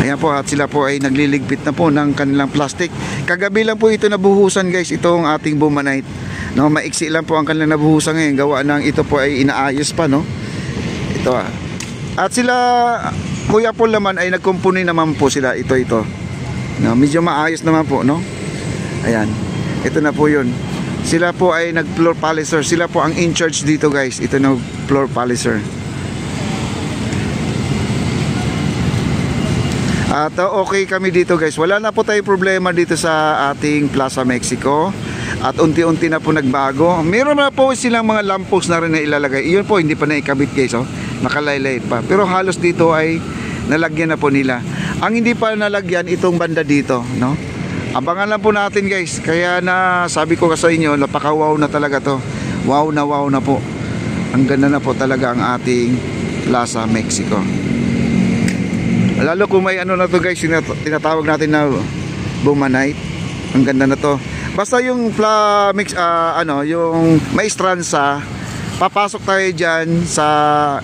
Ayan po, at sila po ay nagliligpit na po ng kanilang plastic. Kagabi lang po ito nabuhusan guys, itong ating Bumanite. No, maiksi lang po ang kanilang nabuhusan ngayon, gawa ng ito po ay inaayos pa, no. Ito At sila Kuya Paul naman ay nagkumpuni naman po sila ito. No, medyo maayos naman po, no. Ayan. Ito na po 'yun. Sila po ay nag-floor polisher. Sila po ang in charge dito guys. Ito na floor polisher. At okay kami dito guys. Wala na po tayong problema dito sa ating Plaza Mexico. At unti-unti na po nagbago. Meron na po silang mga lamppost na rin na ilalagay. Iyon po hindi pa naikabit guys, oh. Nakalaylay pa. Pero halos dito ay nalagyan na po nila. Ang hindi pa nalagyan itong banda dito, no? Abangan lang po natin guys. Kaya na sabi ko sa inyo, napaka-wow na talaga to. Wow na po. Ang ganda na po talaga ang ating Plaza Mexico. Lalo kung may ano na to guys, tinatawag natin na Bumanite. Ang ganda na to. Basta yung yung Maestranza, papasok tayo dyan sa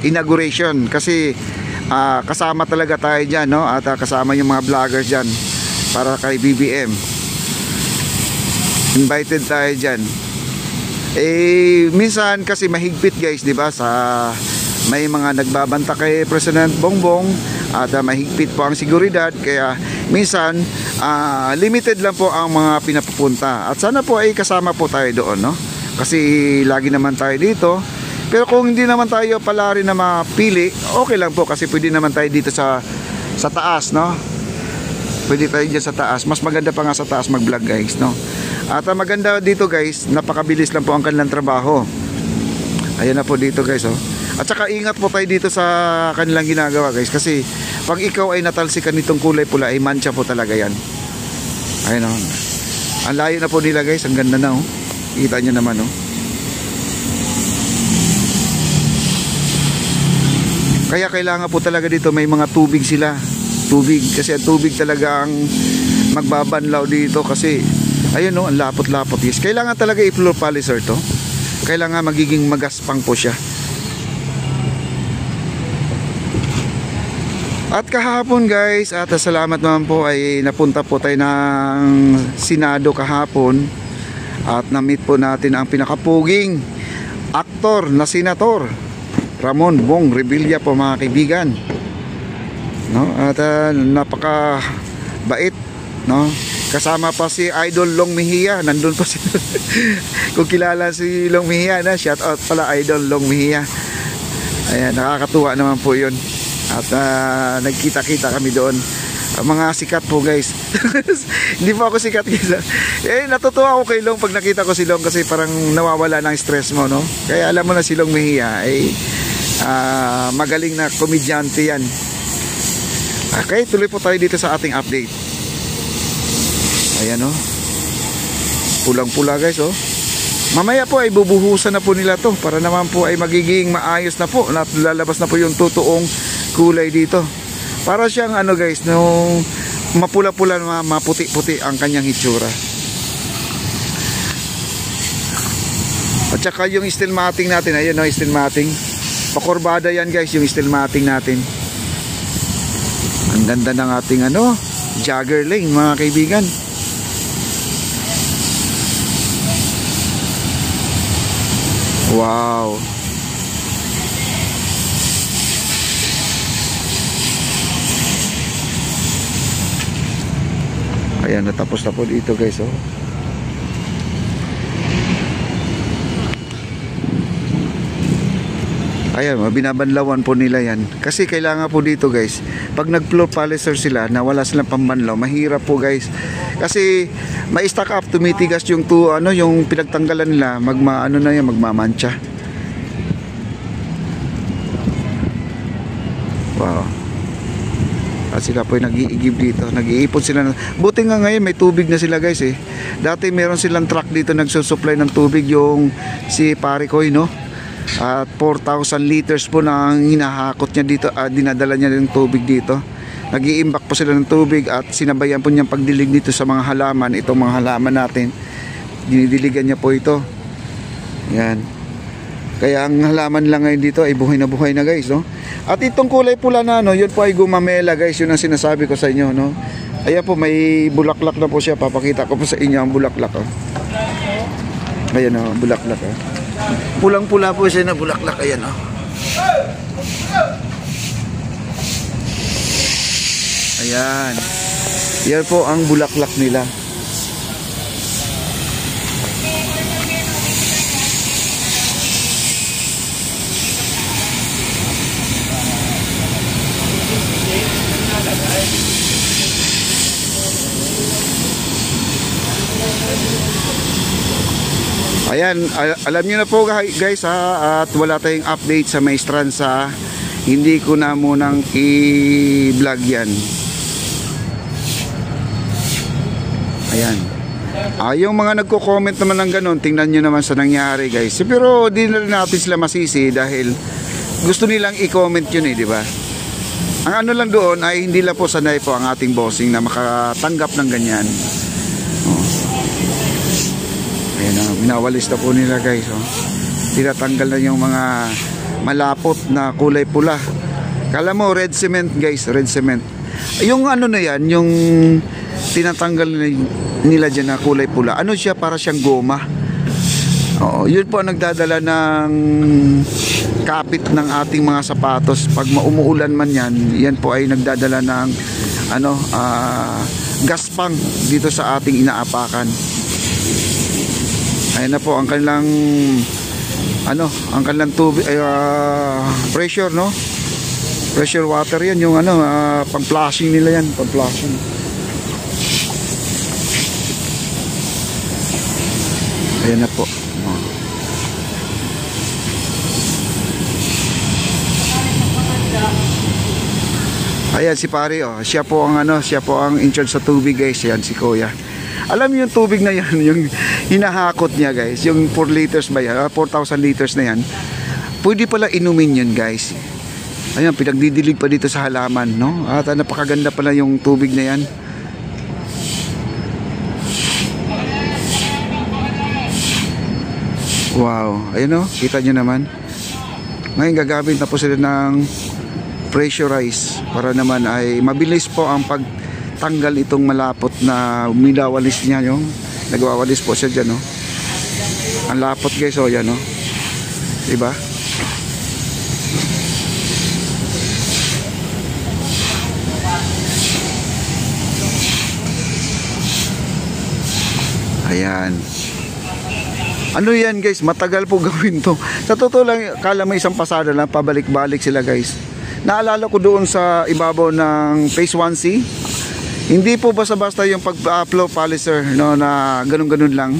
inauguration. Kasi kasama talaga tayo dyan, no? At kasama yung mga vloggers dyan para kay BBM. Invited tayo dyan. Minsan kasi mahigpit guys, di ba? May mga nagbabanta kay President Bongbong at mahigpit po ang seguridad, kaya minsan limited lang po ang mga pinapupunta. At sana po ay kasama po tayo doon, no? Kasi lagi naman tayo dito. Pero kung hindi naman tayo pala rin na mapili, okay lang po kasi pwede naman tayo dito sa taas, no? Pwede tayo dyan sa taas. Mas maganda pa nga sa taas mag-vlog guys, no? At maganda dito guys, napakabilis lang po ang kanilang trabaho. Ayan na po dito guys, oh. At saka ingat po tayo dito sa kanilang ginagawa guys, kasi pag ikaw ay natalsikan nitong kulay pula ay mancha po talaga yan. Ayun, oh. Ang layo na po nila guys, ang ganda na, oh. Kita nyo naman, oh. Kaya kailangan po talaga dito may mga tubig sila. Tubig, kasi ang tubig talaga ang magbabanlaw dito kasi ayun, oh, ang lapot-lapot guys. Kailangan talaga i-floor polisher to. Kailangan magiging magaspang po siya. At kahapon guys, at salamat naman po ay napunta po tayo ng Senado kahapon. At na-meet po natin ang pinakapuging aktor na Senator Ramon Bong Revilla po mga kaibigan, no? At napaka bait, no? Kasama pa si Idol Long Mejia, nandun pa si kung kilala si Long Mejia na, shout out pala Idol Long Mejia. Ayan, nakakatuwa naman po yun. At nagkita-kita kami doon. Mga sikat po guys. Hindi po ako sikat guys. Natutuwa ako kay Long pag nakita ko si Long kasi parang nawawala ng stress mo, no? Kaya alam mo na si Long Mejia ay magaling na komedyante yan. Okay, tuloy po tayo dito sa ating update. Ayan, oh. Pulang-pula guys, oh. Mamaya po ay bubuhusan na po nila to para naman po ay magiging maayos na po. Lalabas na po yung totoong kulay dito. Para siyang ano guys, no, mapula-pula, maputi-puti ang kanyang hitsura. At saka yung steel matting natin, ayun, no, steel matting. Pakurbada yan guys, yung steel matting natin. Ang ganda ng ating ano, jogger lane mga kaibigan. Wow. Ayan, natapos na po dito guys, oh. Ayan, binabanlawan po nila yan. Kasi kailangan po dito guys, pag nag-floor polisher sila na wala silang pambanlaw, mahirap po guys. Kasi may stack up, tumitigas yung yung pinagtanggalan nila, magmamantsa. Wow. At sila po nag-iigib dito, nag-iipon sila. Buti nga ngayon may tubig na sila guys, eh. Dati meron silang truck dito nagsusupply ng tubig, yung si Paricoy, no? At 4,000 liters po na hinahakot niya dito, dinadala niya yung tubig dito. Nag-iimbak po sila ng tubig at sinabayan po niyang pagdilig dito sa mga halaman. Itong mga halaman natin, dinidiligan niya po ito. Yan. Kaya ang halaman lang ngayon dito ay buhay na guys, no? At itong kulay pula na ano, yun po ay gumamela guys, yun ang sinasabi ko sa inyo, no? Ayan po, may bulaklak na po siya. Papakita ko po sa inyo ang bulaklak, oh. Ayan, oh, bulaklak, oh. Pulang-pula po siya na bulaklak, ayan, oh. Ayan. Yan po ang bulaklak nila. Ayan, alam niyo na po guys, ha, at wala tayong update sa Maestranza. Hindi ko na munang i-vlog yan. Ayan. Yung mga nagko-comment naman ng ganun, tingnan nyo naman sa nangyari guys. Pero di na rin natin sila masisi dahil gusto nilang i-comment yun di ba? Ang ano lang doon ay hindi lang po sanay po ang ating bossing na makatanggap ng ganyan. Ayan, minawalis na po nila guys, oh. Tinatanggal na yung mga malapot na kulay pula. Kala mo red cement guys, red cement. Yung ano na yan, yung tinatanggal nila dyan na kulay pula, ano siya, para siyang goma. Oo, yun po ang nagdadala ng kapit ng ating mga sapatos. Pag umuulan man yan, yan po ay nagdadala ng ano, gaspang dito sa ating inaapakan. Ayan na po ang kanilang ano, ang kanilang tubig, pressure, no? Pressure water yan, yung ano, pang flushing nila yan, pang flushing. Ayan na po. Ayan si pare, oh. Siya po ang ano, siya po ang in charge sa tubig guys. Ayan si Kuya. Alam niyo yung tubig na yan, yung hinahakot niya guys, yung 4 liters ba yan, 4,000 liters na yan, pwede pala inumin yun guys. Ayan, pinagdidilig pa dito sa halaman, no? At napakaganda pala yung tubig na yan. Wow, ayun, no? Kita nyo naman. Ngayon gagamit na po sila ng pressurize para naman ay mabilis po ang pagtanggal itong malapot na umilawalis niya, yung nagwawalis po siya dyan, no? Ang lapot guys, oh, yan, no? Diba? Ayan. Ano yan guys, matagal po gawin to. Sa totoo lang, kala may isang pasada lang, pabalik-balik sila guys. Naalala ko doon sa ibabaw ng Phase 1C, hindi po basta-basta yung pag-flow polisher, no, na ganun-ganun lang.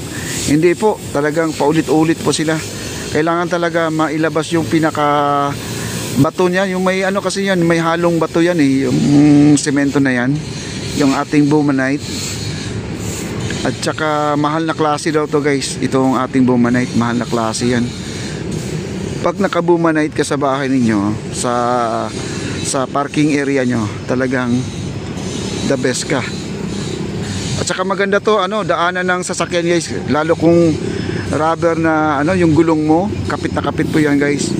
Hindi po, talagang paulit-ulit po sila. Kailangan talaga mailabas yung pinaka bato niya, yung may ano kasi yan, may halong bato yan yung semento na yan, yung ating Bowmanite. At saka mahal na klase daw to guys, itong ating Bowmanite, mahal na klase yan. Pag naka-Bowmanite ka sa bahay ninyo, sa parking area nyo, talagang the best ka. At saka maganda to, ano, daanan ng sasakyan guys, lalo kung rubber na ano, yung gulong mo, kapit na kapit po yan guys.